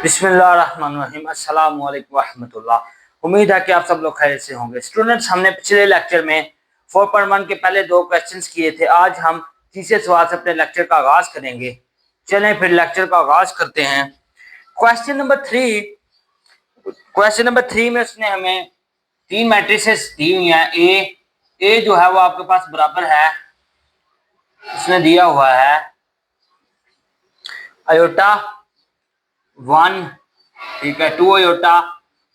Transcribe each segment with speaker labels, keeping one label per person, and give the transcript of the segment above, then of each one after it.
Speaker 1: बिस्मिल्लाहिर्रहमानिर्रहीम। अस्सलाम वालेकुम रहमतुल्लाह। उम्मीद है कि आप सब लोग खैरियत से होंगे। स्टूडेंट्स, हमने पिछले लेक्चर में 4.1 के पहले दो क्वेश्चंस किए थे। आज हम तीसरे सवाल से अपने लेक्चर का आगाज करेंगे। चलें फिर लेक्चर का आगाज करते हैं। क्वेश्चन नंबर थ्री में उसने हमें तीन मैट्रिसेस दी हुई हैं। ए जो है वो आपके पास बराबर है, उसने दिया हुआ है आयोटा 1, ठीक है, 2 आयोटा,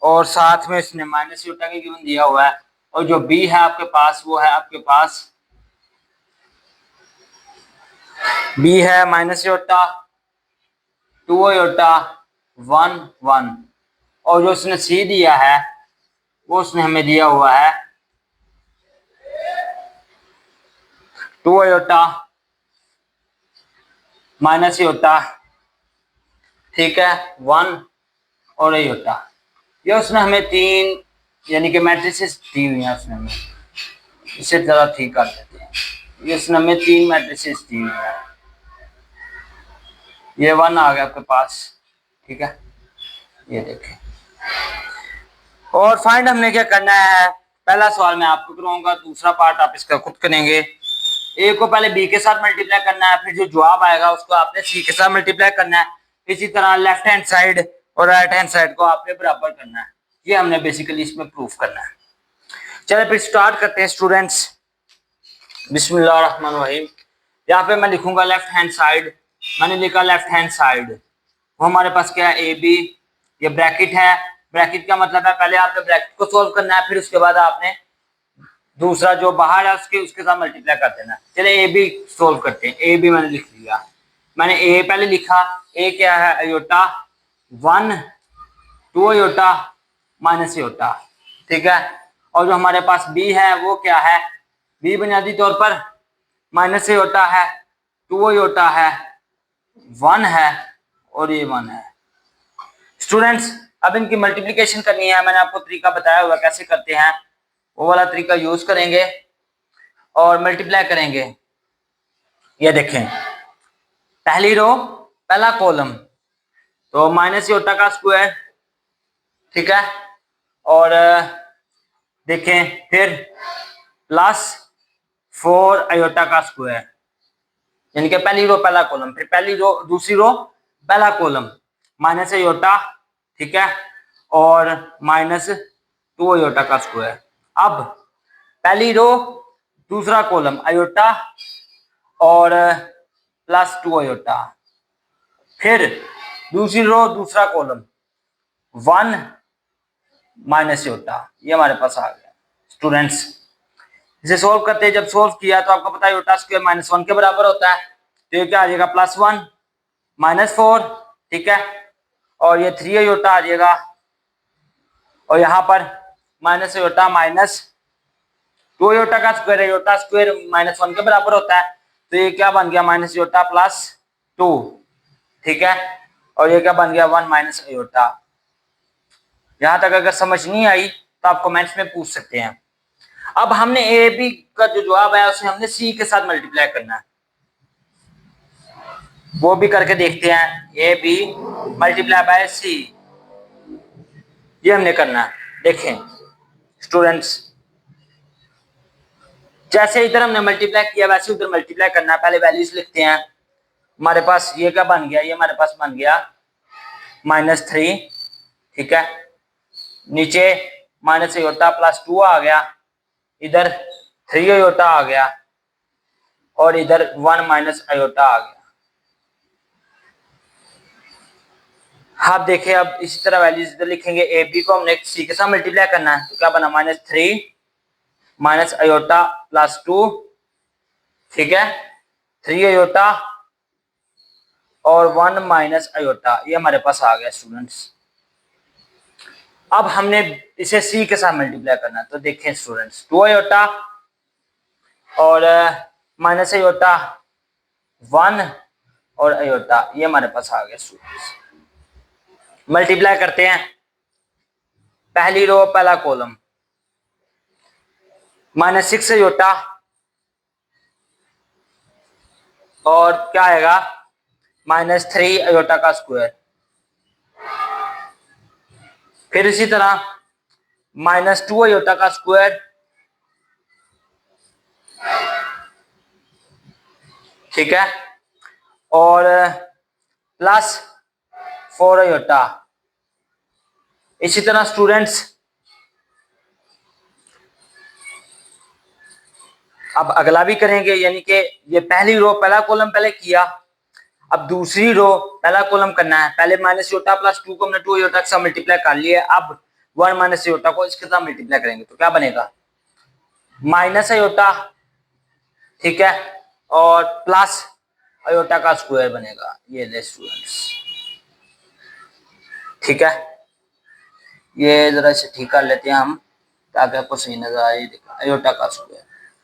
Speaker 1: और साथ में इसने माइनस आयोटा का गिवन दिया हुआ है। और जो बी है आपके पास वो है आपके पास बी है माइनस आयोटा 2 आयोटा 1 1। और जो उसने सी दिया है वो उसने हमें दिया हुआ है 2 आयोटा माइनस आयोटा, ठीक है, 1 और आयोटा। ये उसने हमें तीन यानी कि मैट्रिसेस दी हुई हैं। उसने हमें इसे जरा ठीक कर देते हैं। ये उसने हमें तीन मैट्रिसेस दी हुई हैं। ये 1 आ गया आपके पास, ठीक है, ये देखें। और फाइंड हमने क्या करना है, पहला सवाल मैं आपको कराऊंगा, दूसरा पार्ट आप इसका खुद करेंगे। ए को पहले बी के साथ मल्टीप्लाई करना है, फिर जो जवाब आएगा उसको आपने सी के साथ मल्टीप्लाई करना है। इसी तरह लेफ्ट हैंड साइड और राइट हैंड साइड को आपने बराबर करना है। ये हमने बेसिकली इसमें प्रूफ करना है। चलिए फिर स्टार्ट करते हैं स्टूडेंट्स। बिस्मिल्लाहिर्रहमानिर्रहीम। यहाँ पे मैं लिखूंगा लेफ्ट हैंड साइड। मैंने लिखा लेफ्ट हैंड साइड, वो हमारे पास क्या है, ए बी। ये ब्रैकेट है। ब्रैकेट का मतलब है पहले आपने ब्रैकेट को सोल्व करना है, फिर उसके बाद आपने दूसरा जो बाहर है उसके साथ मल्टीप्लाई कर देना। चले ए बी सोल्व करते हैं। ए बी मैंने लिख लिया। मैंने ए पहले लिखा। ए क्या है, आयोटा 1 2 आयोटा माइनस आयोटा, ठीक है। और जो हमारे पास बी है वो क्या है, बी बुनियादी तौर पर माइनस आयोटा है, 2 आयोटा है, 1 है और ये 1 है। स्टूडेंट्स, अब इनकी मल्टीप्लिकेशन करनी है। मैंने आपको तरीका बताया हुआ कैसे करते हैं, वो वाला तरीका यूज करेंगे और मल्टीप्लाई करेंगे। ये देखें, पहली रो पहला कॉलम तो माइनस आयोटा का स्क्वायर, ठीक है, और देखें फिर प्लस 4 आयोटा का स्क्वायर, यानी कि पहली रो पहला कॉलम, फिर पहली रो दूसरी रो पहला कॉलम माइनस आयोटा, ठीक है, और माइनस 2 आयोटा का स्क्वायर। अब पहली रो दूसरा कॉलम आयोटा और प्लस 2 आयोटा, फिर दूसरी रो दूसरा कॉलम 1 माइनस आयोटा। ये हमारे पास आ गया। स्टूडेंट्स, इसे सोल्व करते हैं। जब सोल्व किया तो आपको पता है आयोटा स्क्वायर माइनस 1 के बराबर होता है, तो ये क्या आ जाएगा, प्लस 1 माइनस 4, ठीक है, और ये 3 आयोटा आ जाएगा, और यहाँ पर माइनस आयोटा माइनस 2 आयोटा का स्क्वायर, आयोटा स्क्वायर माइनस 1 के बराबर होता है, तो ये क्या बन गया, माइनस आयोटा प्लस 2, ठीक है, और ये क्या बन गया, 1 माइनस आयोटा। यहां तक अगर समझ नहीं आई तो आप कमेंट्स में पूछ सकते हैं। अब हमने ए बी का जो जवाब है उसे हमने सी के साथ मल्टीप्लाई करना है, वो भी करके देखते हैं। ए बी मल्टीप्लाई बाय सी, ये हमने करना है। देखें स्टूडेंट्स, जैसे इधर हमने मल्टीप्लाई किया वैसे उधर मल्टीप्लाई करना है। पहले वैल्यूज लिखते हैं। हमारे पास ये क्या बन गया, ये हमारे पास बन गया -3, ठीक है, नीचे माइनस आयोटा प्लस 2 आ गया, इधर 3 आयोटा आ गया, और इधर 1 माइनस आयोटा आ गया। आप देखें, अब इसी तरह वैल्यूज इधर लिखेंगे। ए बी को हमने सी के साथ मल्टीप्लाई करना है, तो क्या बना, -3 माइनस आयोटा प्लस 2, ठीक है, 3 आयोटा और 1 माइनस आयोटा, ये हमारे पास आ गया। स्टूडेंट्स, अब हमने इसे सी के साथ मल्टीप्लाई करना है, तो देखें स्टूडेंट्स, 2 आयोटा और माइनस आयोटा 1 और आयोटा, ये हमारे पास आ गया। स्टूडेंट्स, मल्टीप्लाई करते हैं। पहली रो पहला कॉलम -6 आयोटा, और क्या आएगा, -3 आयोटा का स्क्वायर, फिर इसी तरह -2 अयोटा का स्क्वायर, ठीक है, और +4 अयोटा। इसी तरह स्टूडेंट्स अब अगला भी करेंगे, यानी कि ये पहली रो पहला कॉलम पहले किया, अब दूसरी रो पहला कॉलम करना है। पहले -अयोटा +2 को हमने 2 अयोटा के साथ मल्टीप्लाई कर लिया, अब 1 - अयोटा को इसके साथ मल्टीप्लाई करेंगे तो क्या बनेगा, -अयोटा, ठीक है, और प्लस अयोटा का स्क्वायर बनेगा। ये ले स्टूडेंट्स, ठीक है, ये जरा इसे ठीक कर लेते हैं हम ताकि आपको सही नजर आए। अयोटा का स्क्वायर,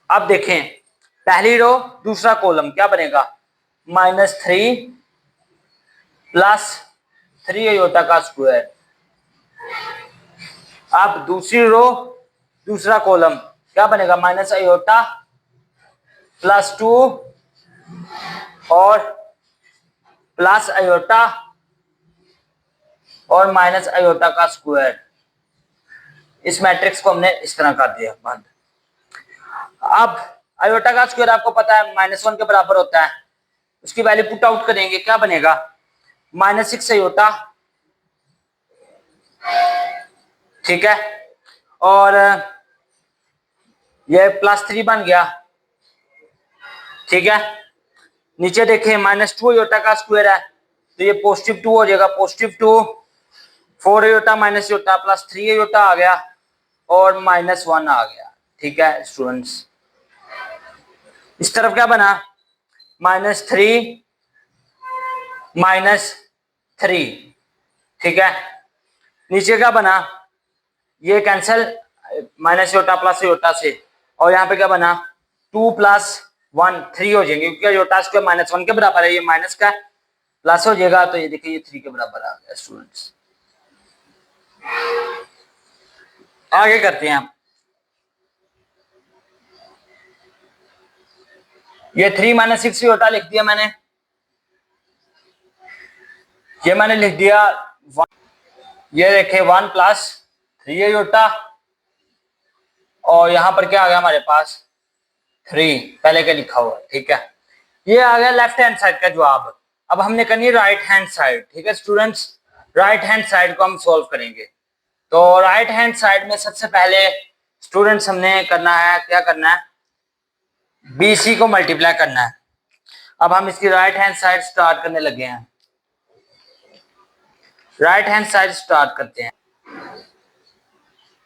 Speaker 1: अब देखें पहली रो दूसरा कॉलम क्या बनेगा, -3 +3 अयोटा का स्क्वायर। अब दूसरी रो दूसरा कॉलम क्या बनेगा, -अयोटा +2 और +अयोटा और -अयोटा का स्क्वायर। इस मैट्रिक्स को हमने इस तरह कर दिया बंद। अब अयोटा का स्क्वायर आपको पता है -1 के बराबर होता है, उसकी वैल्यू पुट आउट करेंगे, क्या बनेगा, -6 अयोटा, ठीक है, और ये +3 बन गया, ठीक है। नीचे देखें -2 अयोटा का स्क्वायर है तो ये +2 हो जाएगा, +2, 4 अयोटा -अयोटा +3 अयोटा आ गया और -1 आ गया, ठीक है स्टूडेंट्स। इस तरफ क्या बना, -3 -3, ठीक है। नीचे क्या बना, ये कैंसिल -अयोटा +अयोटा से, और यहाँ पे क्या बना 2 + 1 3 हो जाएंगे, क्योंकि अयोटा स्क्वायर -1 के बराबर है, ये माइनस का प्लस हो जाएगा, तो ये देखिए ये 3 के बराबर आ गया स्टूडेंट्स। आगे करते हैं आप, ये 3 - 6 अयोटा लिख दिया मैंने, ये मैंने लिख दिया 1, ये देखे 1 + 3 अयोटा, और यहां पर क्या आ गया हमारे पास 3 पहले का लिखा हुआ, ठीक है। ये आ गया लेफ्ट हैंड साइड का जवाब। अब हमने करनी है राइट हैंड साइड, ठीक है स्टूडेंट्स। राइट हैंड साइड को हम सॉल्व करेंगे, तो राइट हैंड साइड में सबसे पहले स्टूडेंट्स हमने करना है, क्या करना है, BC को मल्टीप्लाई करना है। अब हम इसकी राइट हैंड साइड स्टार्ट करने लगे हैं, राइट हैंड साइड स्टार्ट करते हैं।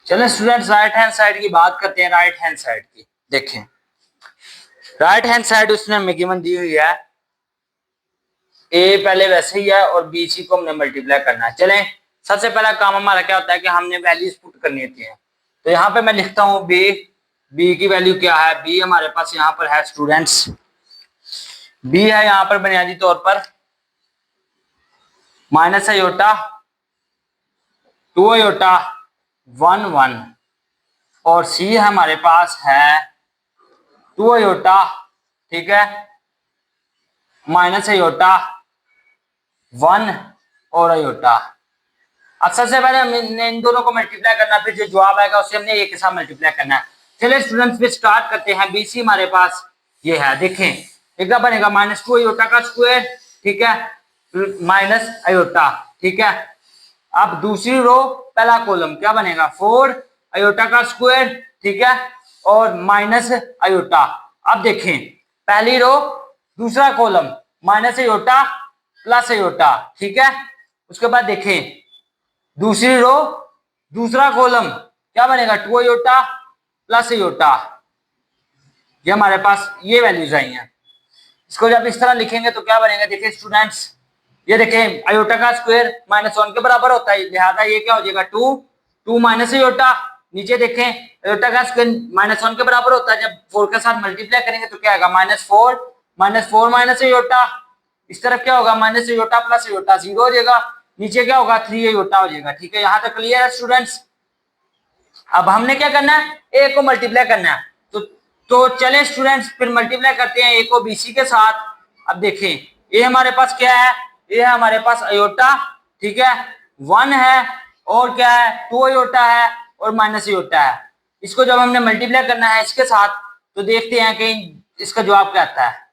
Speaker 1: चलो स्टूडेंट्स राइट हैंड साइड की बात करते हैं, राइट हैंड साइड की देखें। राइट हैंड साइड उसने हमें गिवन दी हुई है, ए पहले वैसे ही है और BC को हमने मल्टीप्लाई करना है। चलें सबसे पहला काम हमारा क्या होता है कि हमने वैल्यूज पुट करनी होती है, तो यहाँ पे मैं लिखता हूँ बी की वैल्यू क्या है, बी हमारे पास यहाँ पर है स्टूडेंट्स, बी है यहाँ पर बुनियादी तौर पर -अयोटा 2 अयोटा 1 1, और सी हमारे पास है 2 अयोटा, ठीक है, -अयोटा 1 और अयोटा। अब सबसे पहले हमने इन दोनों को मल्टीप्लाई करना, फिर जो जवाब आएगा उसे हमने ए के साथ मल्टीप्लाई करना है। चलिए स्टूडेंट्स फिर स्टार्ट करते हैं। BC हमारे पास ये है, देखें एक का बनेगा -2 अयोटा का स्क्वायर, ठीक है, -अयोटा, ठीक है। अब दूसरी रो पहला कॉलम क्या बनेगा 4 अयोटा का स्क्वायर, ठीक है, और -अयोटा। अब देखें पहली रो दूसरा कॉलम -अयोटा +अयोटा, ठीक है। उसके बाद देखें दूसरी रो दूसरा कॉलम क्या बनेगा 2 अयोटा +अयोटा। ये हमारे पास ये वैल्यूज आई हैं। इसको जब इस तरह लिखेंगे तो क्या बनेगा, देखिए स्टूडेंट्स ये देखें अयोटा का स्क्वायर -1 के बराबर होता है, लिहाजा ये क्या हो जाएगा 2 -अयोटा। नीचे देखें अयोटा का स्क्वायर -1 के बराबर होता है, जब 4 के साथ मल्टीप्लाई करेंगे तो क्या आएगा -4 -अयोटा। इस तरफ क्या होगा -अयोटा +अयोटा 0 हो जाएगा, नीचे क्या होगा 3 अयोटा हो जाएगा, ठीक है। यहाँ तक क्लियर है स्टूडेंट्स। अब हमने क्या करना है, ए को मल्टीप्लाई करना है, तो चलें स्टूडेंट्स फिर मल्टीप्लाई करते हैं ए को BC के साथ। अब देखें ये हमारे पास क्या है, ये है हमारे पास अयोटा, ठीक है, 1 है और क्या है, 2 आयोटा है और माइनस आयोटा है। इसको जब हमने मल्टीप्लाई करना है इसके साथ तो देखते हैं कि इसका जवाब क्या आता है।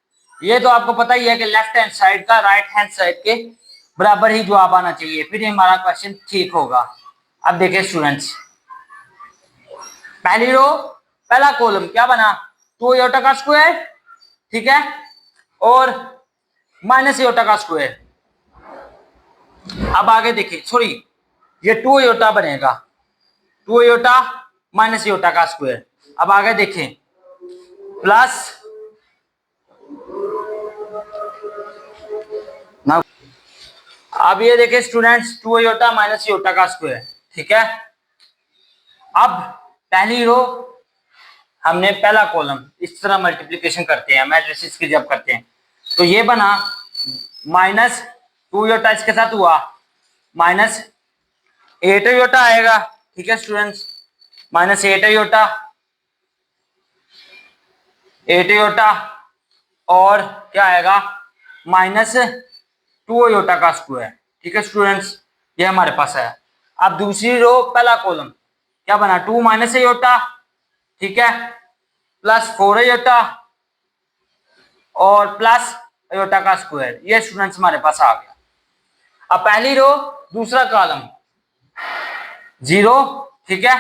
Speaker 1: ये तो आपको पता ही है कि लेफ्ट हैंड साइड का राइट हैंड साइड के बराबर ही जवाब आना चाहिए, फिर हमारा क्वेश्चन ठीक होगा। अब देखिए स्टूडेंट्स, पहली रो पहला कॉलम क्या बना, 2 आयोटा का स्क्वायर, ठीक है, और माइनस आयोटा का स्क्वायर। अब आगे देखिए, सॉरी ये 2 आयोटा बनेगा, 2 आयोटा माइनस आयोटा का स्क्वायर। अब आगे देखें, प्लस ना, अब ये देखिए स्टूडेंट्स 2 आयोटा माइनस आयोटा का स्क्वायर, ठीक है। अब पहली रो हमने पहला कॉलम इस तरह मल्टीप्लिकेशन करते हैं मैट्रिसेस की जब करते हैं, तो ये बना माइनस 2 आयोटा इसके साथ हुआ माइनस 8 आयोटा आएगा, ठीक है स्टूडेंट्स, माइनस 8 आयोटा, 8 आयोटा, और क्या आएगा माइनस 2 आयोटा का स्क्वायर, ठीक है स्टूडेंट्स, ये हमारे पास है। अब दूसरी रो पहला कॉलम क्या बना, 2 माइनस आयोटा, ठीक है, प्लस 4 आयोटा और प्लस आयोटा का स्क्वायर, ये स्टूडेंट्स हमारे पास आ गया। अब पहली रो दूसरा कॉलम 0, ठीक है,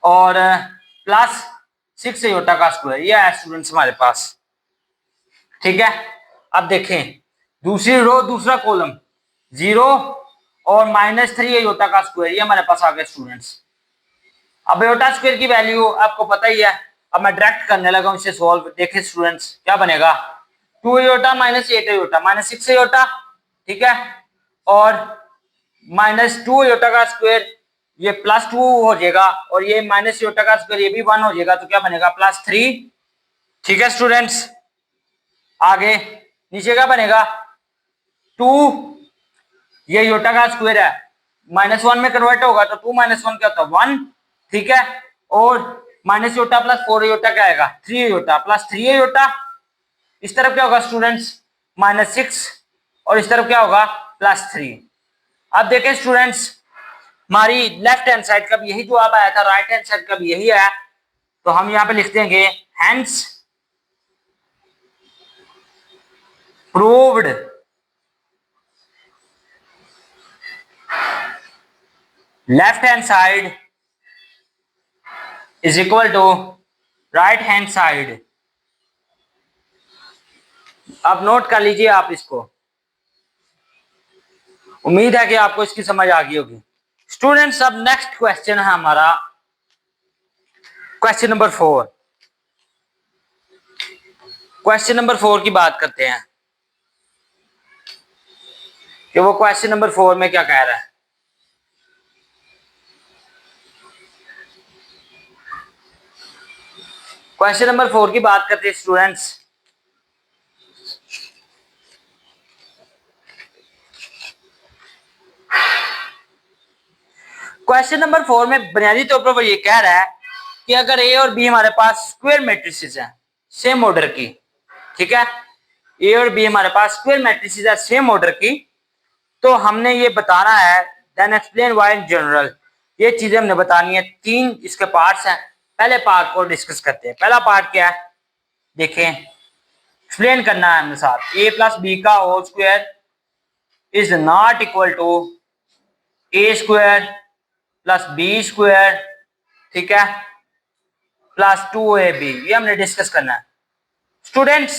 Speaker 1: और प्लस 6 आयोटा का स्क्वायर, ये है स्टूडेंट्स हमारे पास, ठीक है। अब देखें दूसरी रो दूसरा कॉलम 0 और माइनस 3 आयोटा का स्क्वायर, ये हमारे पास आ गया स्टूडेंट्स। अब आयोटा स्क्वायर की वैल्यू आपको पता ही है, अब मैं डायरेक्ट करने लगा हूं इसे सॉल्व। देखिए स्टूडेंट्स क्या बनेगा, 2 iota minus 8 iota minus 6 iota, ठीक है, और माइनस 2 आयोटा का स्क्वायर, ये प्लस 2 हो जाएगा, और ये माइनस आयोटा का स्क्वायर ये भी 1 हो जाएगा, तो क्या बनेगा प्लस 3, ठीक है स्टूडेंट्स। आगे नीचे क्या बनेगा, 2, ये आयोटा का स्क्वायर है, माइनस 1 में कन्वर्ट होगा तो 2 माइनस 1 क्या होता है 1, ठीक है, और माइनस आयोटा प्लस 4 आयोटा क्या आएगा 3 आयोटा प्लस 3 आयोटा, इस तरफ क्या होगा स्टूडेंट्स माइनस 6, और इस तरफ क्या होगा प्लस 3। अब देखें स्टूडेंट्स, हमारी लेफ्ट हैंड साइड का भी यही जवाब आया था, राइट हैंड साइड का भी यही आया, तो हम यहाँ पे लिख देंगे hence proved left hand side is equal to right hand side. अब नोट कर लीजिए आप इसको, उम्मीद है कि आपको इसकी समझ आ गई होगी। स्टूडेंट्स अब नेक्स्ट क्वेश्चन है हमारा क्वेश्चन नंबर 4। क्वेश्चन नंबर 4 की बात करते हैं कि वो क्वेश्चन नंबर 4 में क्या कह रहा है। क्वेश्चन नंबर 4 की बात करते हैं स्टूडेंट्स, क्वेश्चन नंबर 4 में बुनियादी तौर पर वो ये कह रहा है कि अगर ए और बी हमारे पास स्क्वायर मैट्रिसेस हैं सेम ऑर्डर की, ठीक है, ए और बी हमारे पास स्क्वायर मैट्रिसेस है सेम ऑर्डर की, तो हमने ये बताना है then explain why in general, ये चीजें हमने बतानी है। 3 इसके पार्ट्स हैं, पहले पार्ट को डिस्कस करते हैं। पहला पार्ट क्या है देखें, एक्सप्लेन करना है हमने साथ, ए प्लस बी का whole square is not equal to A square plus B square, ठीक है, प्लस 2ab, ये हमने डिस्कस करना है। स्टूडेंट्स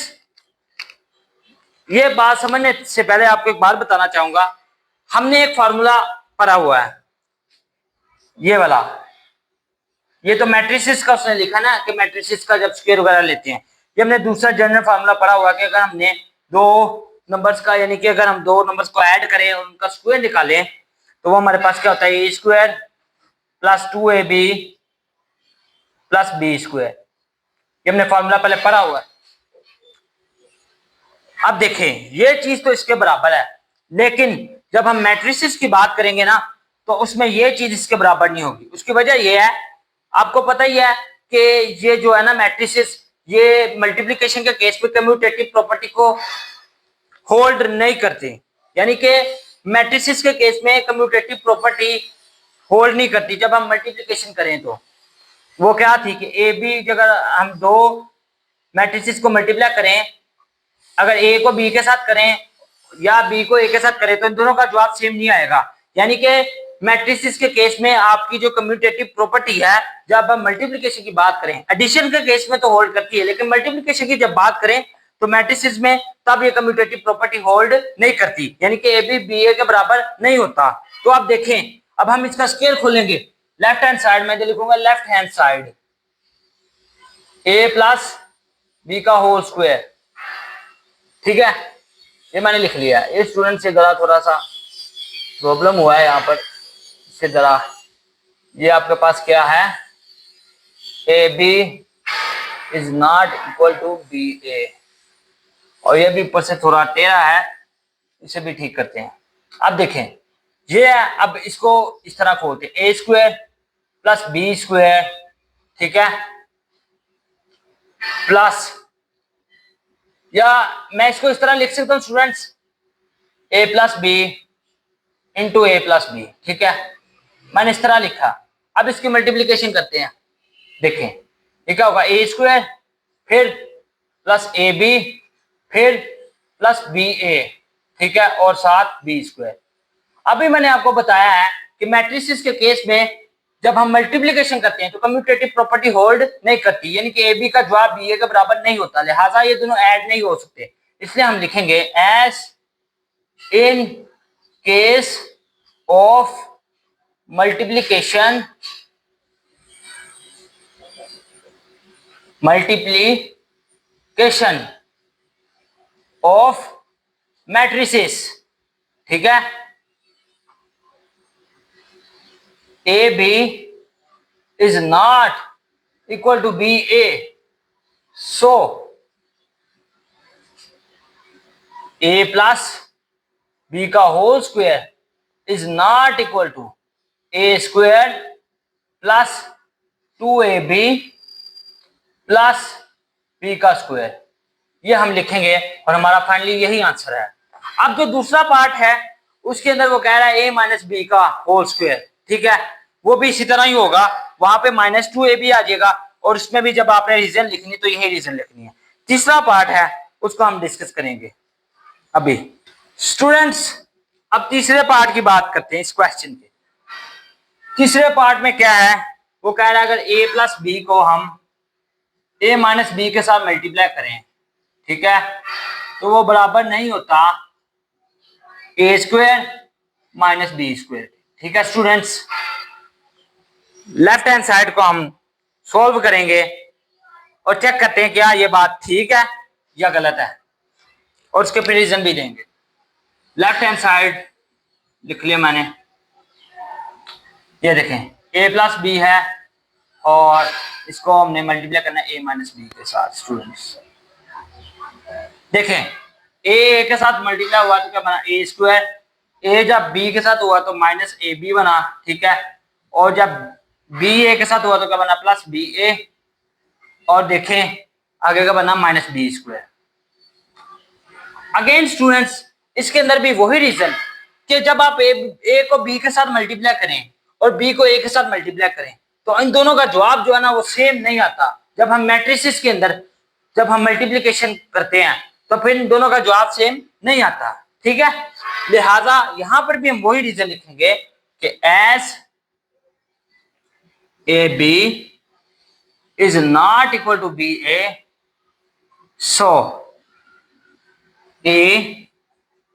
Speaker 1: ये बात समझने से पहले आपको एक बात बताना चाहूंगा, हमने एक फार्मूला पढ़ा हुआ है ये वाला, ये तो मैट्रिसेस का उसने लिखा ना कि मैट्रिसेस का जब स्क्वायर वगैरह लेते हैं, ये हमने दूसरा जनरल फार्मूला पढ़ा हुआ है कि अगर हमने दो नंबर्स का, यानी कि अगर हम दो नंबर्स को ऐड करें और उनका स्क्वायर निकालें तो वो हमारे पास क्या होता है, A square plus 2ab plus B square, ये हमने फार्मूला पहले पढ़ा हुआ है। अब देखें ये चीज तो इसके बराबर है, लेकिन जब हम मैट्रिसेस की बात करेंगे ना तो उसमें ये चीज इसके बराबर नहीं होगी। उसकी वजह ये है, आपको पता ही है कि ये जो है ना मैट्रिसेस, ये मल्टीप्लिकेशन के केस में कम्यूटेटिव प्रॉपर्टी को होल्ड नहीं करते, यानी कि मैट्रिसेस के केस में कम्यूटेटिव प्रॉपर्टी होल्ड नहीं करती। जब हम मल्टीप्लिकेशन करें तो वो क्या थी कि ए बी, अगर हम दो मैट्रिसेस को मल्टीप्लाई करें, अगर ए को बी के साथ करें या बी को ए के साथ करें तो इन दोनों का जवाब सेम नहीं आएगा। यानी कि मैट्रिसेस के केस में आपकी जो कम्यूटेटिव प्रॉपर्टी है, जब हम मल्टीप्लिकेशन की बात करें, एडिशन के केस में तो होल्ड करती है, लेकिन मल्टीप्लिकेशन की जब बात करें तो मैट्रिसेस में तब ये कम्यूटेटिव प्रॉपर्टी होल्ड नहीं करती, यानी कि ए बी बी ए के बराबर नहीं होता। तो आप देखें, अब हम इसका स्केल खोलेंगे। लेफ्ट हैंड साइड में जो लिखूंगा, लेफ्ट हैंड साइड ए प्लस बी का होल स्क्वायर, ठीक है, ये मैंने लिख लिया है। इस स्टूडेंट से जरा थोड़ा सा प्रॉब्लम हुआ है यहाँ पर, इससे जरा, ये आपके पास क्या है, A B is not equal to B A, और ये भी ऊपर से थोड़ा टेढ़ा है, इसे भी ठीक करते हैं। अब देखें, ये है, अब इसको इस तरह खोलते हैं, ए स्क्वायर प्लस बी स्क्वायर, ठीक है, प्लस, या मैं इसको इस तरह लिख सकता हूं स्टूडेंट्स, ए प्लस बी इंटू ए प्लस बी, ठीक है, मैंने इस तरह लिखा। अब इसकी मल्टीप्लीकेशन करते हैं, देखें ये क्या होगा, ए स्क्वायर फिर प्लस ए बी फिर प्लस बी ए, ठीक है, और साथ बी स्क्वायर। अभी मैंने आपको बताया है कि मैट्रिसेस के केस में जब हम मल्टीप्लिकेशन करते हैं तो कम्यूटेटिव प्रॉपर्टी होल्ड नहीं करती, यानी कि ए बी का जवाब बी ए के बराबर नहीं होता, लिहाजा ये दोनों ऐड नहीं हो सकते। इसलिए हम लिखेंगे as in case of multiplication of matrices, ठीक है, A B is not equal to B A, so A plus B का whole square is not equal to A square plus 2ab plus B का square. ये हम लिखेंगे और हमारा finally यही आंसर है। अब जो दूसरा पार्ट है उसके अंदर वो कह रहा है a माइनस बी का होल स्क्वायर, ठीक है, वो भी इसी तरह ही होगा, वहां पे -2ab आ जाएगा, और उसमें भी जब आपने रीजन लिखनी तो यही रीजन लिखनी है। तीसरा पार्ट है उसको हम डिस्कस करेंगे अभी। स्टूडेंट्स, अब तीसरे पार्ट की बात करते हैं इस क्वेश्चन के। तीसरे पार्ट में क्या है, वो कह रहा है अगर a प्लस बी को हम a माइनस बी के साथ मल्टीप्लाई करें, ठीक है, तो वो बराबर नहीं होता ए स्क्वायर माइनस बी स्क्वायर, ठीक है स्टूडेंट्स। लेफ्ट हैंड साइड को हम सॉल्व करेंगे और चेक करते हैं क्या ये बात ठीक है या गलत है, और उसके फिर रीजन भी देंगे। लेफ्ट हैंड साइड लिख लिया मैंने, ये देखें a प्लस बी है और इसको हमने मल्टीप्लाई करना है a माइनस बी के साथ। स्टूडेंट्स देखें, a के साथ मल्टीप्लाई हुआ तो क्या बना, a स्क्वायर, a जब b के साथ हुआ तो माइनस ए बी बना, ठीक है, और जब b a के साथ हुआ तो क्या बना, प्लस बी ए, और देखें आगे का बना minus B square. Again students, इसके अंदर भी वही रीजन कि जब आप a को b के साथ मल्टीप्लाई करें और b को a के साथ मल्टीप्लाई करें तो इन दोनों का जवाब जो है ना वो सेम नहीं आता। जब हम मैट्रिसेस के अंदर जब हम मल्टीप्लिकेशन करते हैं तो फिर इन दोनों का जवाब सेम नहीं आता, ठीक है। लिहाजा यहां पर भी हम वही रीजन लिखेंगे कि as A B is not equal to B A, so A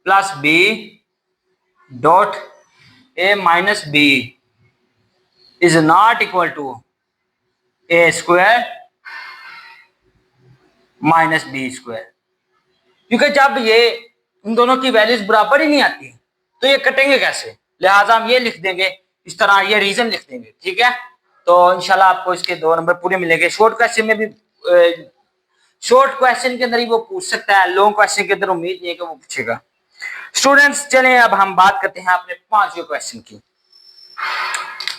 Speaker 1: plus B dot A minus B is not equal to A square minus B square, क्योंकि जब ये इन दोनों की वैल्यूज बराबर ही नहीं आती तो ये कटेंगे कैसे। लिहाजा हम ये लिख देंगे इस तरह, ये रीजन लिख देंगे, ठीक है। तो इंशाल्लाह आपको इसके 2 नंबर पूरे मिलेंगे। शॉर्ट क्वेश्चन में भी, शॉर्ट क्वेश्चन के अंदर ही वो पूछ सकता है, लॉन्ग क्वेश्चन के अंदर उम्मीद नहीं है कि वो पूछेगा। स्टूडेंट्स चलें अब हम बात करते हैं अपने 5वें क्वेश्चन की।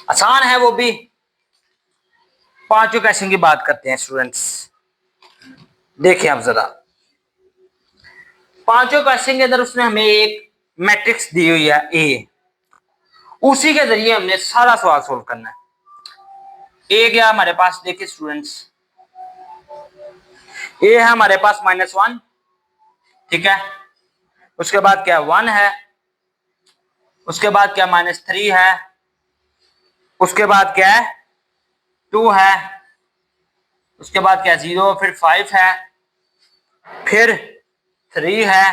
Speaker 1: आसान है वो भी, 5वें क्वेश्चन की बात करते हैं स्टूडेंट्स। देखिए आप जरा, 5वें क्वेश्चन के अंदर उसने हमें एक मैट्रिक्स दी हुई है ए, उसी के जरिए हमने सारा सवाल सोल्व करना है। ए गया हमारे पास, देखिए स्टूडेंट्स, ए है हमारे पास -1, ठीक है। उसके बाद क्या 1 है, उसके बाद क्या -3 है, उसके बाद क्या है 2 है, उसके बाद क्या 0, फिर 5 है, फिर 3 है,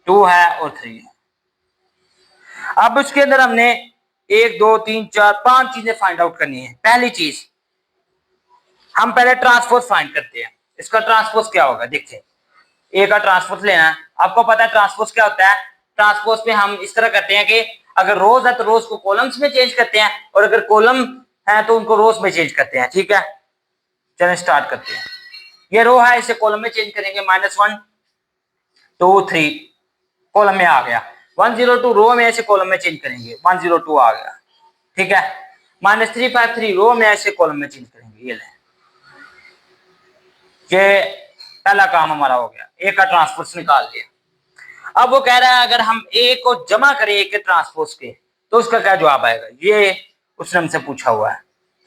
Speaker 1: 2 है और 3 है। अब उसके अंदर हमने 1 2 3 4 5 चीजें फाइंड आउट करनी है। पहली चीज हम पहले ट्रांसपोज फाइंड करते हैं। इसका ट्रांसपोज क्या होगा, देखिए ए का ट्रांसपोज लेना है। आपको पता है ट्रांसपोज क्या होता है। ट्रांसपोज पे हम इस तरह करते हैं कि अगर रोज है तो रोज को कॉलम्स में चेंज करते हैं, और अगर कॉलम है तो उनको रोज में चेंज करते हैं, ठीक है। चलिए स्टार्ट करते हैं। ये रो है, इसे कॉलम में चेंज करेंगे, -1 2 3 कॉलम में आ गया। 102 रो में ऐसे कॉलम में चेंज करेंगे, 102 आ गया, ठीक है। -353 रो में ऐसे कॉलम में चेंज करेंगे, ये ले, ये पहला काम हमारा हो गया, ए का ट्रांसपोज निकाल लिया। अब वो कह रहा है अगर हम ए को जमा करें ए के ट्रांसपोज के तो उसका क्या जवाब आएगा, ये उसने हमसे पूछा हुआ है।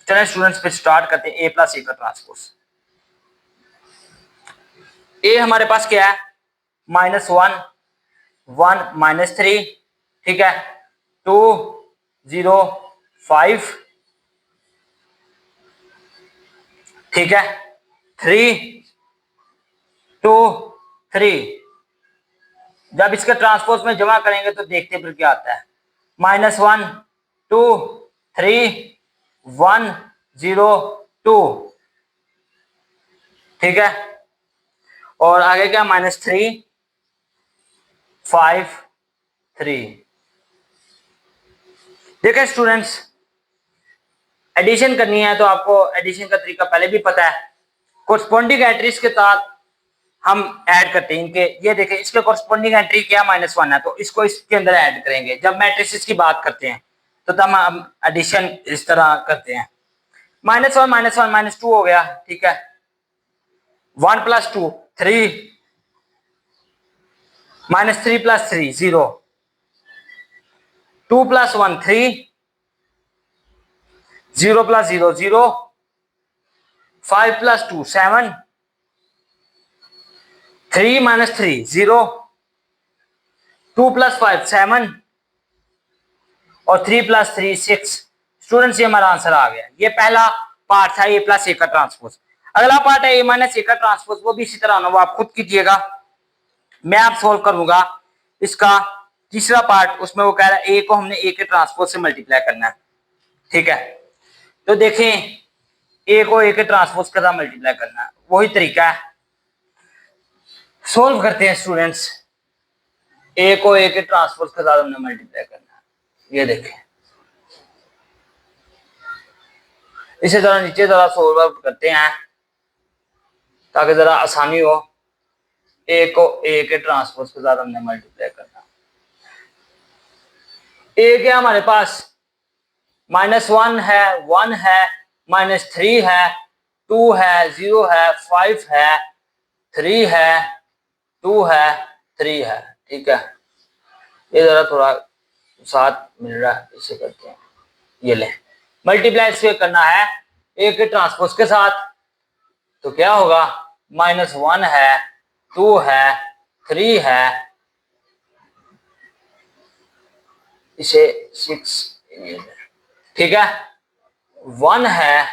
Speaker 1: चलिए स्टूडेंट्स पे स्टार्ट करते हैं ए प्लस ए का ट्रांसपोज। ए हमारे पास क्या है -1 1 -3, ठीक है, 2 0 5, ठीक है, 3 2 3। जब इसके ट्रांसपोज में जमा करेंगे तो देखते हैं फिर क्या आता है, -1 2 3 1 0 2, ठीक है। और आगे क्या -3 5 3। देखिए स्टूडेंट्स, एडिशन करनी है तो आपको एडिशन का तरीका पहले भी पता है। कोरस्पोंडिंग एंट्रीज के साथ हम ऐड करते हैं इनके, ये देखें इसके कोरस्पोंडिंग एंट्री क्या -1 है, तो इसको इसके अंदर ऐड करेंगे। जब मैट्रिसेस की बात करते हैं तो तब हम एडिशन इस तरह करते हैं। -1 -1 -2 हो गया, ठीक है। 1 + 2 3, -3 + 3 0, 2 + 1 3, 0 + 0 0, 5 + 2 7, 3 - 3 0, 2 + 5 7 और 3 + 3 6। स्टूडेंट्स ये हमारा आंसर आ गया। ये पहला पार्ट था ए प्लस ए का ट्रांसपोज। अगला पार्ट है ए माइनस ए का ट्रांसपोज, वो भी इसी तरह होना, वो आप खुद कीजिएगा, मैं आप सोल्व करूंगा। इसका तीसरा पार्ट, उसमें वो कह रहा है ए को हमने ए के ट्रांसपोज से मल्टीप्लाई करना है, ठीक है। तो देखें ए को ए के ट्रांसपोज के साथ मल्टीप्लाई करना है, वही तरीका है। सोल्व करते हैं स्टूडेंट्स। ए को ए के ट्रांसपोज के साथ हमने मल्टीप्लाई करना है, ये देखें। इसे जरा नीचे जरा सोल्व आउट करते हैं ताकि जरा आसानी हो। ए को ए के ट्रांसपोज के साथ हमने मल्टीप्लाई करना। ए क्या हमारे पास -1 है, 1 है, -3 है, 2 है, 0 है, 5 है, 3 है, 2 है, 3 है, ठीक है। ये जरा थोड़ा साथ मिल रहा है, इसे करते हैं, ये ले मल्टीप्लाई इससे करना है ए के ट्रांसपोज के साथ। तो क्या होगा, -1 है, 2 है, 3 है, इसे 6, ठीक है, 1 है,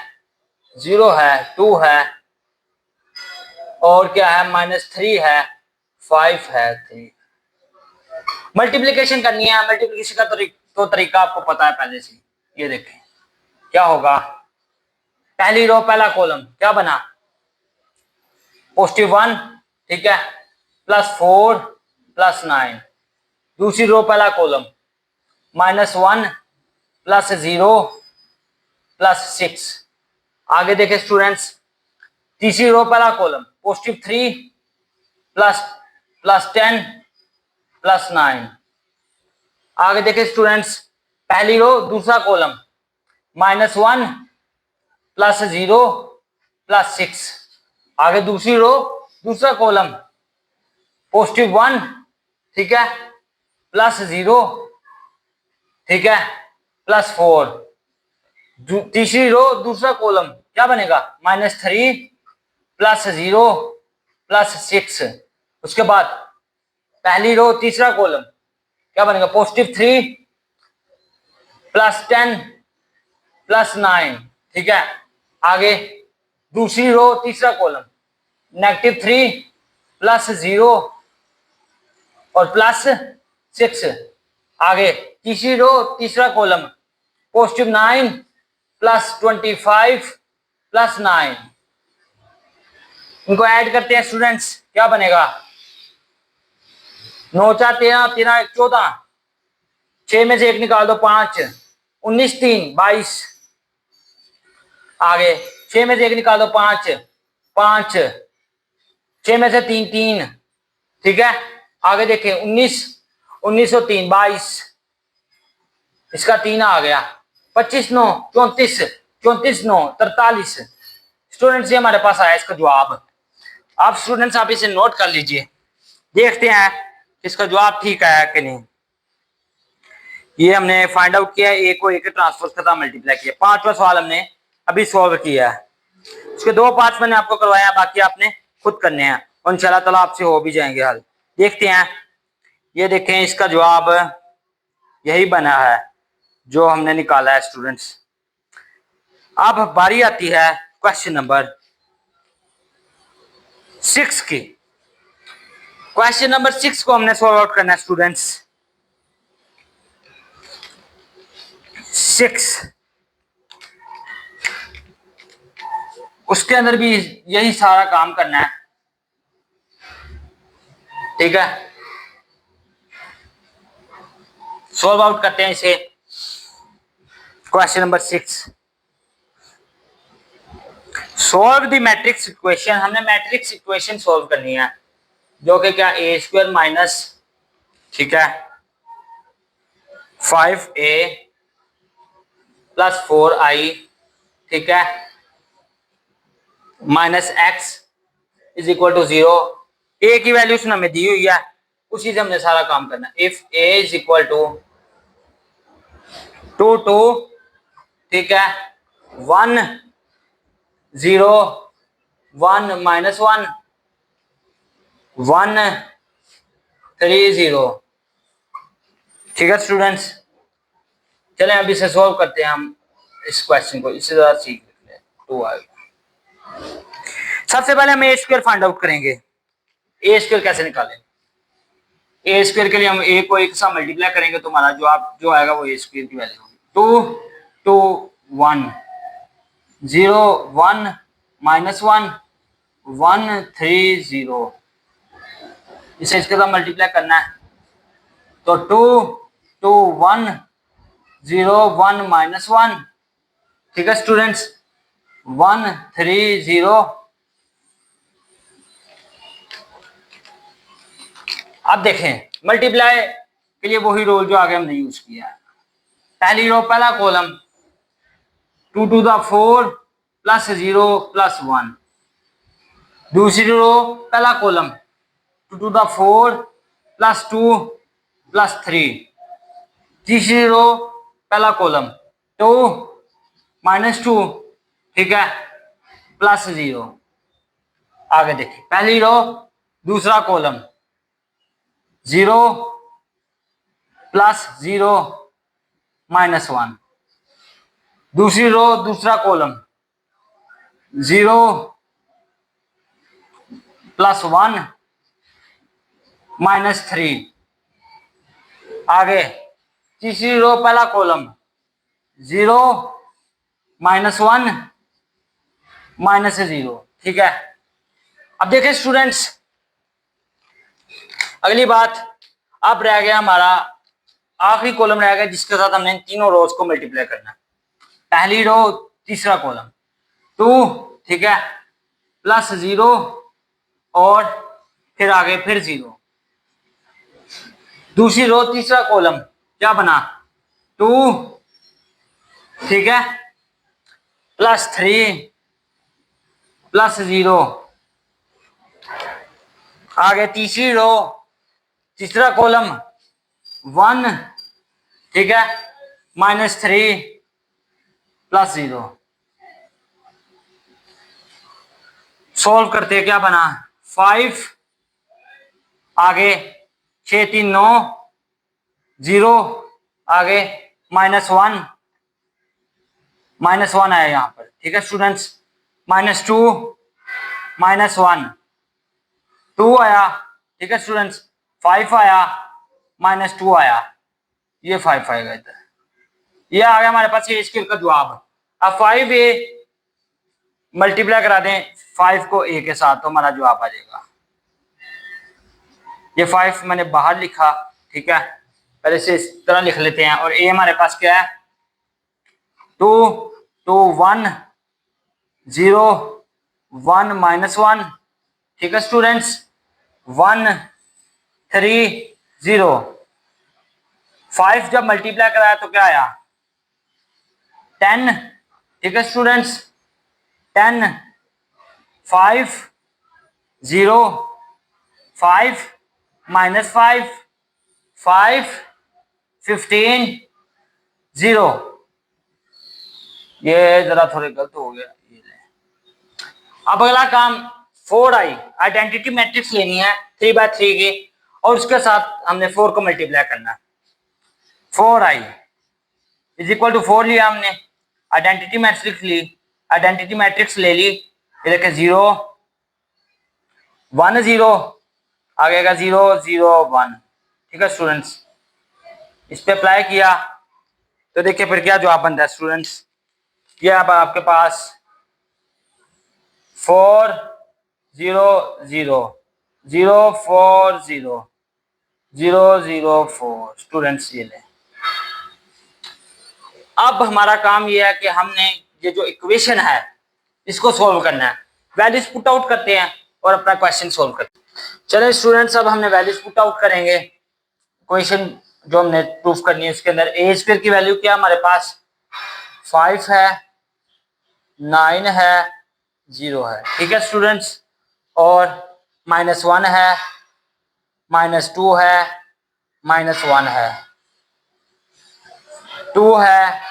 Speaker 1: 0 है, 2 है, और क्या है -3 है, 5 है, 3। मल्टीप्लिकेशन करनी है। मल्टीप्लिकेशन का तो तरीका आपको पता है पहले से। ये देखें क्या होगा, पहली रो पहला कॉलम क्या बना, +1, ठीक है, +4 +9। दूसरी रो पहला कॉलम -1 +0 +6। आगे देखें स्टूडेंट्स, तीसरी रो पहला कॉलम +3 +10 +9। आगे देखें स्टूडेंट्स, पहली रो दूसरा कॉलम -1 +0 +6। आगे दूसरी रो दूसरा कॉलम +1, ठीक है, प्लस 0, ठीक है, प्लस 4। तीसरी रो दूसरा कॉलम क्या बनेगा, -3 प्लस 0 प्लस 6। उसके बाद पहली रो तीसरा कॉलम क्या बनेगा, +3 प्लस 10 प्लस 9, ठीक है। आगे दूसरी रो तीसरा कॉलम -3 प्लस 0 और प्लस 6। आगे तीसरी रो तीसरा कॉलम +9 प्लस 25 प्लस 9। इनको ऐड करते हैं स्टूडेंट्स, क्या बनेगा, 9 4 13, 13 1 14, 6 में से 1 निकाल दो 5, 19 3 22। आगे 6 में से 1 निकाल दो 5 5, 6 में से 3 3, ठीक है। आगे देखें 19 19 और 3 22, इसका 3 आ गया, 25 9 34, 34 9 43। स्टूडेंट्स ये हमारे पास आया इसका जवाब। आप स्टूडेंट्स आप इसे नोट कर लीजिए, देखते हैं इसका जवाब ठीक है कि नहीं। ये हमने फाइंड आउट किया, ए को ए के ट्रांसपोज के साथ मल्टीप्लाई किया। 5वां सवाल हमने अभी सॉल्व किया है, उसके 2 पार्ट्स मैंने आपको करवाया, बाकी आपने खुद करने हैं और इंशाल्लाह ताला आपसे हो भी जाएंगे हल। देखते हैं, ये देखें इसका जवाब यही बना है जो हमने निकाला है स्टूडेंट्स। अब बारी आती है क्वेश्चन नंबर 6 की। क्वेश्चन नंबर 6 को हमने सॉल्व आउट करना है स्टूडेंट्स। 6 उसके अंदर भी यही सारा काम करना है, ठीक है। सॉल्व आउट करते हैं इसे। Question number 6, solve the matrix equation. हमने मैट्रिक्स इक्वेशन सॉल्व करनी है जो कि क्या, a² माइनस, ठीक है, 5a प्लस 4i, ठीक है, minus x is equal to 0। a की वैल्यू उसने हमें दी हुई है, उसी से हमने सारा काम करना है। If a is equal to 2 2, ठीक है, 1 0 1 -1 1 3 0, ठीक है स्टूडेंट्स। चलें अभी इसे सॉल्व करते हैं हम इस क्वेश्चन को, इससे ज्यादा सीख लेते हैं। 2 आएगा। सबसे पहले हम a² फाइंड आउट करेंगे। a² कैसे निकालें, a² के लिए हम a को 1 के साथ मल्टीप्लाई करेंगे तो हमारा जवाब जो आएगा वो a² की वैल्यू होगी। 2 2 1 0 1 -1 1 3 0, इसे इसके साथ मल्टीप्लाई करना है तो 2 2 1 0 1 -1, ठीक है स्टूडेंट्स, 1 3 0। अब देखें मल्टीप्लाई के लिए वही रोल जो आगे हमने यूज किया है। पहली रो पहला column 2 to the 4 plus 0 plus 1। दूसरी रो पहला column 2 to the 4 plus 2 plus 3। तीसरी रो पहला कॉलम 2 -2, ठीक है, प्लस 0। आगे देखिए पहली रो दूसरा कॉलम 0 प्लस 0 -1। दूसरी रो दूसरा कॉलम 0 प्लस 1 -3। आगे तीसरी रो पहला कॉलम 0 -1 -0, ठीक है। अब देखें स्टूडेंट्स, अगली बात अब रह गया हमारा आखिरी कॉलम रह गया जिसके साथ हमने इन तीनों रोज को मल्टीप्लाई करना है। पहली रो तीसरा कॉलम 2, ठीक है, प्लस 0 और फिर आगे फिर 0। दूसरी रो तीसरा कॉलम क्या बना, 2, ठीक है, प्लस 3 प्लस 0। आगे तीसरी रो तीसरा कॉलम 1, ठीक है, -3 + 0। सॉल्व करते हैं, क्या बना 5, आगे 6 3 9, 0, आगे -1, -1 आया यहाँ पर, ठीक है स्टूडेंट्स, -2, -1, 2 आया, ठीक है स्टूडेंट्स, 5 आया, -2 आया, ये 5 आएगा इधर, ये आ गया हमारे पास ये स्केल का जवाब। अब 5a मल्टीप्लाई करा दें 5 को a के साथ तो हमारा जवाब आ जाएगा। ये 5 मैंने बाहर लिखा, ठीक है, पहले से इस तरह लिख लेते हैं। और a हमारे पास क्या है 2 2 1 0 1 -1, ठीक है स्टूडेंट्स, 1 3 0। 5 जब मल्टीप्लाई कराया तो क्या आया 10, ठीक है स्टूडेंट्स, 10 5 0 5 -5 5 15 0। ये जरा थोड़े गलत हो गया। अब अगला काम 4i आइडेंटिटी मैट्रिक्स लेनी है 3/3 की, और उसके साथ हमने 4 को मल्टीप्लाई करना है। 4i = 4 लिया हमने, आइडेंटिटी मैट्रिक्स ली, आइडेंटिटी मैट्रिक्स ले ली, ये देखें 0 1 0, आगे का 0 0 1, ठीक है स्टूडेंट्स, इस पे अप्लाई किया तो देखिए फिर क्या जवाब बनता है स्टूडेंट्स। ये अब आपके पास 4 0 0 0 4 0 0 0 4 स्टूडेंट्स, ये ले। अब हमारा काम ये है कि हमने ये जो इक्वेशन है इसको सोल्व करना है। वैल्यूज पुट आउट करते हैं और अपना क्वेश्चन सोल्व करते हैं। चलिए स्टूडेंट्स, अब हमने वैल्यूज पुट आउट करेंगे। क्वेश्चन जो हमने प्रूफ करनी है उसके अंदर a² की वैल्यू क्या हमारे पास 5 है, 9 है, 0 है, ठीक है स्टूडेंट्स, और -1 है, -2 है, -1 है, 2 है,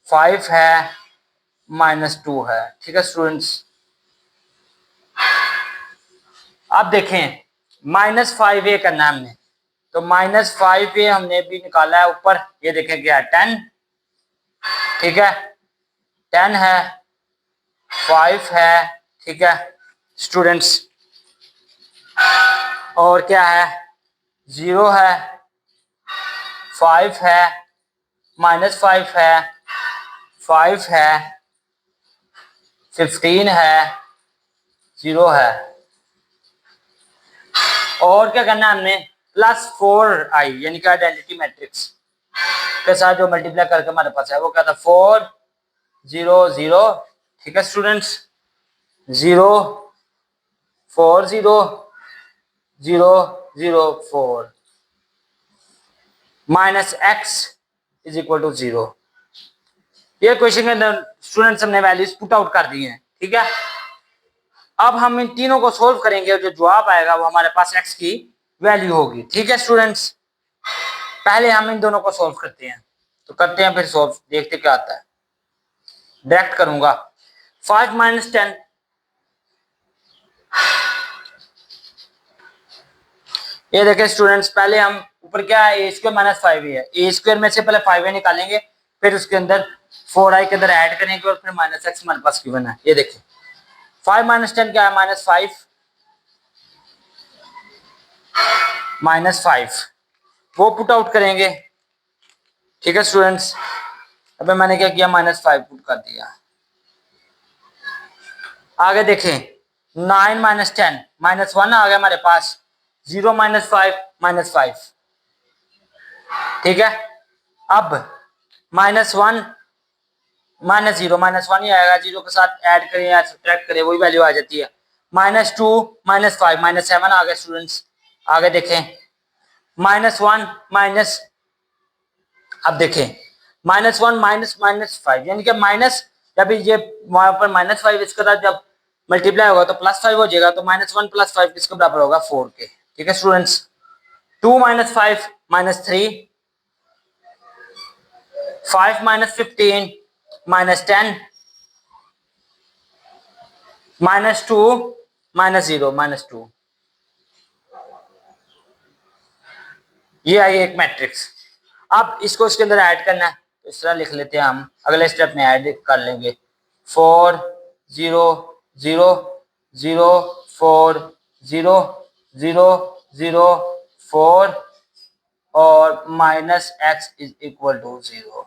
Speaker 1: 5 है, -2 है, ठीक है स्टूडेंट्स। अब देखें -5a करना है हमने, तो -5a हमने भी निकाला है ऊपर, ये देखें क्या है 10, ठीक है, 10 है, 5 है, ठीक है स्टूडेंट्स, और क्या है 0 है, 5 है, -5 है, 5 है, 15 है, 0 है, और क्या करना है हमने +4i यानी कि आइडेंटिटी मैट्रिक्स के साथ जो मल्टीप्लाई करके हमारे पास है वो क्या था 4 0 0, ठीक है स्टूडेंट्स, 0 4 0 0 0 4 -x = 0। ये क्वेश्चन के अंदर स्टूडेंट्स हमने वैल्यूज पुट आउट कर दी हैं, ठीक है। अब हम इन तीनों को सोल्व करेंगे और जो जवाब आएगा वो हमारे पास x की वैल्यू होगी, ठीक है स्टूडेंट्स। पहले हम इन दोनों को सोल्व करते हैं, तो करते हैं फिर सोल्व, देखते क्या आता है। डायरेक्ट करूंगा 5 - 10, ये देखें स्टूडेंट्स, पहले हम ऊपर क्या है a² - 5a है, a² में से पहले 5a निकालेंगे, फिर उसके अंदर 4i के अंदर ऐड करेंगे और फिर -x हमारे पास गिवन है। ये देखें 5 - 10 क्या है -5 वो पुट आउट करेंगे, ठीक है स्टूडेंट्स। अबे मैंने क्या किया -5 पुट कर दिया। आगे देखें 9 - 10 -1 आ गया हमारे पास, 0 - 5 -5, ठीक है। अब -1 -0 -1 ही आएगा, 0 के साथ ऐड करें या सब्ट्रैक्ट करें वही वैल्यू आ जाती है। -2 -5 -7 आ गया स्टूडेंट्स। आगे देखें -1 माइनस, अब देखें -1 -5 यानी कि माइनस, जब ये वहां पर -5 इसके साथ जब मल्टीप्लाई होगा तो +5 हो जाएगा, तो -1 + 5 किसके बराबर होगा 4 के, ठीक है students. 2 minus 5 minus 3, 5 minus 15 minus 10, minus 2 minus 0 minus 2। ये आई एक मैट्रिक्स। अब इसको इसके अंदर ऐड करना है, तो इस तरह लिख लेते हैं हम, अगले स्टेप में ऐड कर लेंगे 4 0 0 0 4 0 0 0 4 और minus x is equal to 0।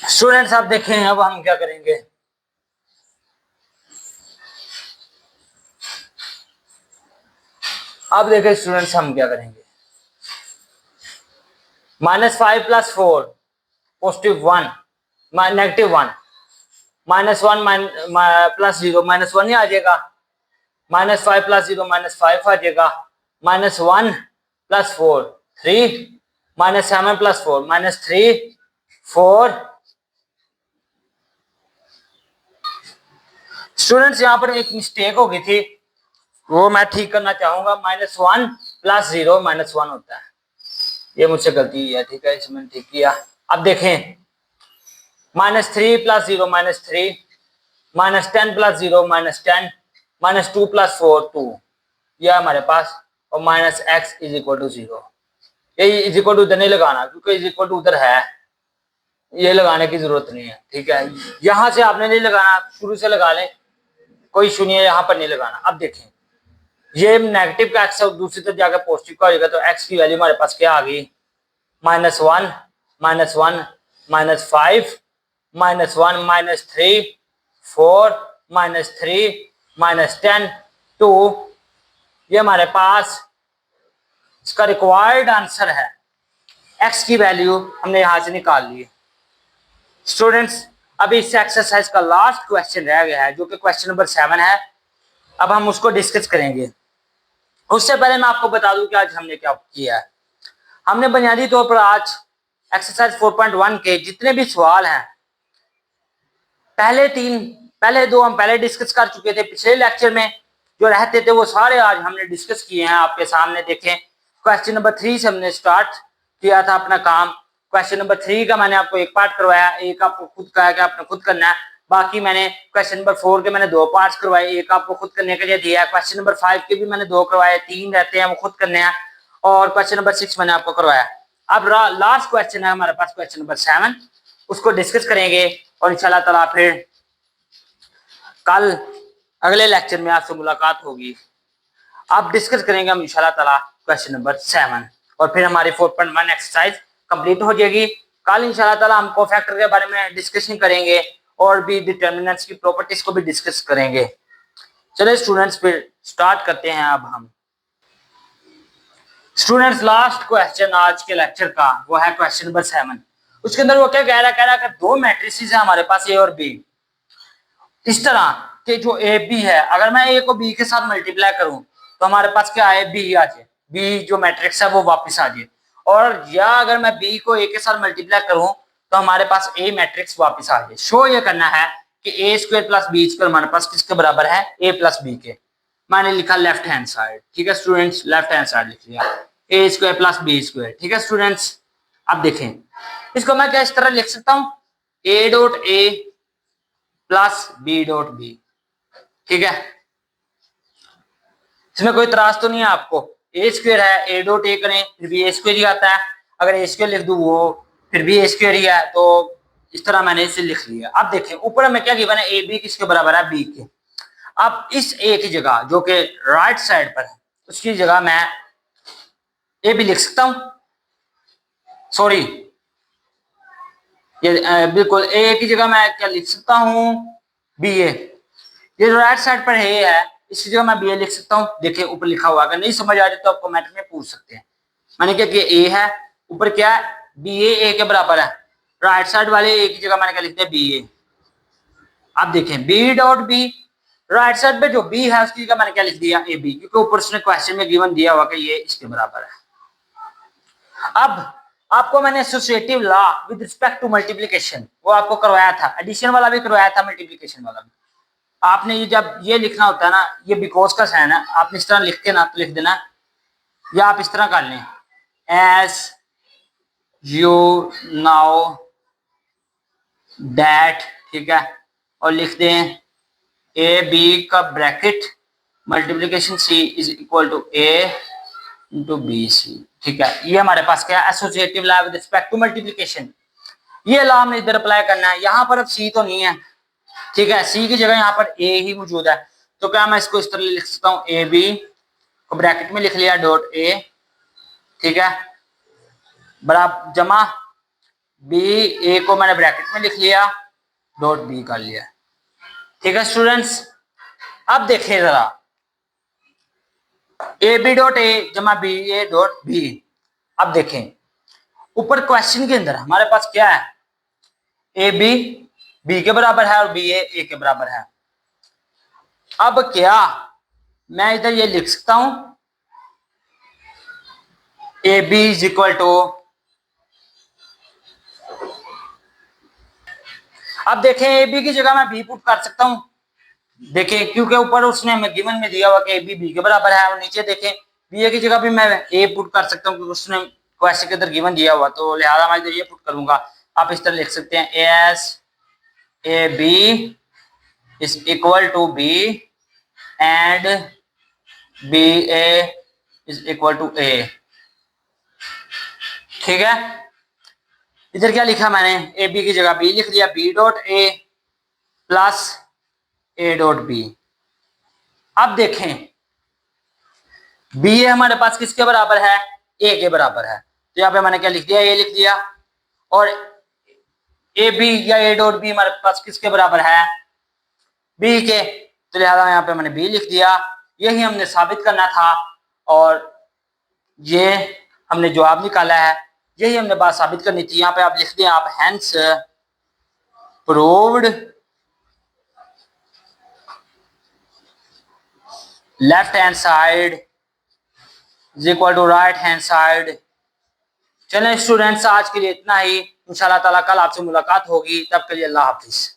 Speaker 1: Students आप देखें अब हम क्या करेंगे। अब देखें स्टूडेंट्स हम क्या करेंगे। -5 + 4 +1 -1 -1 +0 -1 ही आ जाएगा। -5 + 0 -5 आ जाएगा। -1 + 4 3 -7 + 4 -3 4। स्टूडेंट्स यहाँ पर एक मिस्टेक हो गई थी, वो मैं ठीक करना चाहूंगा। -1 + 0 -1 होता है, ये मुझसे गलती है, ठीक है, इसमें ठीक किया। अब देखें -3 + 0 -3 -10 + 0 -10 -2 + 4 2, यह हमारे पास, और -x इज इक्वल टू 0। ये इज इक्वल टू उधर नहीं लगाना, क्योंकि इज इक्वल टू उधर है, ये लगाने की जरूरत नहीं है, ठीक है। यहां से आपने नहीं लगाना, शुरू से लगा लें, कोई इशू नहीं है, यहाँ पर नहीं लगाना। अब देखें ये नेगेटिव का x दूसरी तरफ जाकर पॉजिटिव का हो जाएगा, तो x की वैल्यू हमारे पास क्या आ गई, -1 -1 -5 -1 -3 4 -3 -10 2। ये हमारे पास इसका रिक्वायर्ड आंसर है। x की वैल्यू हमने यहां से निकाल ली। स्टूडेंट्स अभी इस एक्सरसाइज का लास्ट क्वेश्चन रह गया है, जो कि क्वेश्चन नंबर 7 है। अब हम उसको डिस्कस करेंगे। उससे पहले मैं आपको बता दूं कि आज हमने क्या किया है। हमने बुनियादी तौर पर आज एक्सरसाइज 4.1 के जितने भी सवाल हैं, पहले दो हम पहले डिस्कस कर चुके थे पिछले लेक्चर में, जो रहते थे वो सारे आज हमने डिस्कस किए हैं आपके सामने। देखें क्वेश्चन नंबर 3 से हमने स्टार्ट किया था अपना काम। क्वेश्चन नंबर 3 का मैंने आपको एक पार्ट करवाया, एक आपको खुद का है कि आपने खुद करना है। बाकी मैंने क्वेश्चन नंबर 4 के मैंने 2 पार्ट्स करवाए, एक आपको खुद करने के लिए दिया है। क्वेश्चन नंबर 5 के भी मैंने 2 करवाए, 3 रहते हैं वो खुद करने हैं। और क्वेश्चन नंबर 6 मैंने आपको करवाया। अब लास्ट क्वेश्चन है हमारे पास क्वेश्चन नंबर 7, उसको डिस्कस करेंगे और इंशाल्लाह ताला फिर कल अगले लेक्चर में आपसे मुलाकात होगी। अब डिस्कस करेंगे हम इंशाल्लाह ताला क्वेश्चन नंबर 7, और फिर हमारी 4.1 एक्सरसाइज कंप्लीट हो जाएगी। कल इंशाल्लाह ताला हम कोफैक्टर के बारे में डिस्कशन करेंगे और भी डिटर्मिनेंट्स की प्रॉपर्टीज को भी डिस्कस करेंगे। चलिए स्टूडेंट्स फिर स्टार्ट करते हैं। अब हम स्टूडेंट्स लास्ट क्वेश्चन आज के लेक्चर का वो है क्वेश्चन नंबर 7। उसके अंदर वो क्या कह रहा है कि दो मैट्रिसेस है हमारे पास ए और बी। इस तरह के जो ए बी है, अगर मैं ए को बी के साथ मल्टीप्लाई करूं तो हमारे पास क्या आए, बी आ जाए, बी जो मैट्रिक्स है वो वापस आ जाए। और या अगर मैं बी को ए के साथ मल्टीप्लाई करूं तो हमारे पास ए मैट्रिक्स वापस आ जाए। शो ये करना है कि ए स्क्वायर प्लस बी स्क्वायर हमारे पास किसके बराबर है, ए प्लस बी के। मैंने लिखा लेफ्ट हैंड साइड, ठीक है स्टूडेंट्स, लेफ्ट हैंड साइड लिख लिया, ए स्क्वायर प्लस बी स्क्वायर, ठीक है स्टूडेंट्स। अब देखें इसको मैं क्या इस तरह लिख सकता हूं, A dot A plus B dot B, ठीक है। इसमें कोई त्रास तो नहीं है आपको। ए स्क्वायर है, ए डॉट ए करें फिर भी ए स्क्वायर ही आता है, अगर ए स्क्वायर लिख दूं वो फिर भी ए स्क्वायर ही है, तो इस तरह मैंने इसे लिख लिया। अब देखें ऊपर में क्या गिवन है, ए बी किसके बराबर है, बी के। अब इस ए की जगह जो कि राइट साइड पर है उसकी जगह मैं ए बी लिख सकता हूं, सॉरी ये बिल्कुल ए की जगह मैं क्या लिख सकता हूं, बी ए। ये जो राइट साइड पर ए है इसकी जगह मैं बी ए लिख सकता हूं। देखिए ऊपर लिखा हुआ, अगर नहीं समझ आ रही तो आप कमेंट में पूछ सकते हैं। मैंने क्या किया, ए है, ऊपर क्या है, बी ए के बराबर है, राइट साइड वाले ए की जगह मैंने क्या लिख दिया, बी ए। आप देखें B dot B, right side पे जो बी है उसकी जगह मैंने क्या लिख दिया, ए बी, क्योंकि ऊपर उसने क्वेश्चन में गिवन दिया हुआ कि ये इसके बराबर है। अब आपको मैंने associative law with respect to multiplication वो आपको करवाया था, एडिशन वाला भी करवाया था, मल्टीप्लिकेशन वाला भी। आपने ये जब ये लिखना होता है ना, ये बिकॉज का साइन है, आपने इस तरह लिख के ना तो लिख देना या आप इस तरह कर लें, एज यू नाउ दैट, ठीक है, और लिख दें ए बी का bracket multiplication C is equal to A into B C, ठीक है। ये हमारे पास क्या है, associative law with respect to multiplication. ये लॉ हमने इधर अप्लाई करना है। यहाँ पर अब सी तो नहीं है, ठीक है, सी की जगह यहाँ पर ए ही मौजूद है, तो क्या मैं इसको इस तरह लिख सकता हूँ, ए बी को ब्रैकेट में लिख लिया डॉट ए, ठीक है, बराबर जमा बी, ए को मैंने ब्रैकेट में लिख लिया डॉट बी कर लिया, ठीक है स्टूडेंट्स। अब देखिए जरा, ए बी डॉट ए जमा बी ए डॉट बी। अब देखें ऊपर क्वेश्चन के अंदर हमारे पास क्या है, ए बी बी के बराबर है और बी ए के बराबर है। अब क्या मैं इधर ये लिख सकता हूं, A B is equal to, अब देखें ए बी की जगह मैं बी पुट कर सकता हूं, देखें क्योंकि ऊपर उसने हमें गिवन में दिया हुआ कि ए बी बी के बराबर है, और नीचे देखें बी ए की जगह भी मैं ए पुट कर सकता हूं क्योंकि उसने क्वेश्चन के अंदर गिवन दिया हुआ, तो लिहाजा मैं इधर ये पुट करूंगा। आप इस तरह लिख सकते हैं, as A B is equal to B and B A is equal to A, ठीक है। इधर क्या लिखा मैंने, ए बी की जगह बी लिख दिया, B dot A plus A dot B. अब देखें बी ए हमारे पास किसके बराबर है, ए के बराबर है, तो यहाँ पे मैंने क्या लिख दिया, ए लिख दिया, और ए बी या ए डॉट बी हमारे पास किसके बराबर है, बी के, तो लिहाजा यहाँ पे मैंने बी लिख दिया। यही हमने साबित करना था और ये हमने जवाब निकाला है, यही हमने बात साबित करनी थी। यहाँ पे आप लिख दें, आप hence proved left hand side is equal to right hand side. चलें स्टूडेंट्स, आज के लिए इतना ही, इंशाल्लाह ताला कल आपसे मुलाकात होगी, तब के लिए अल्लाह हाफिज।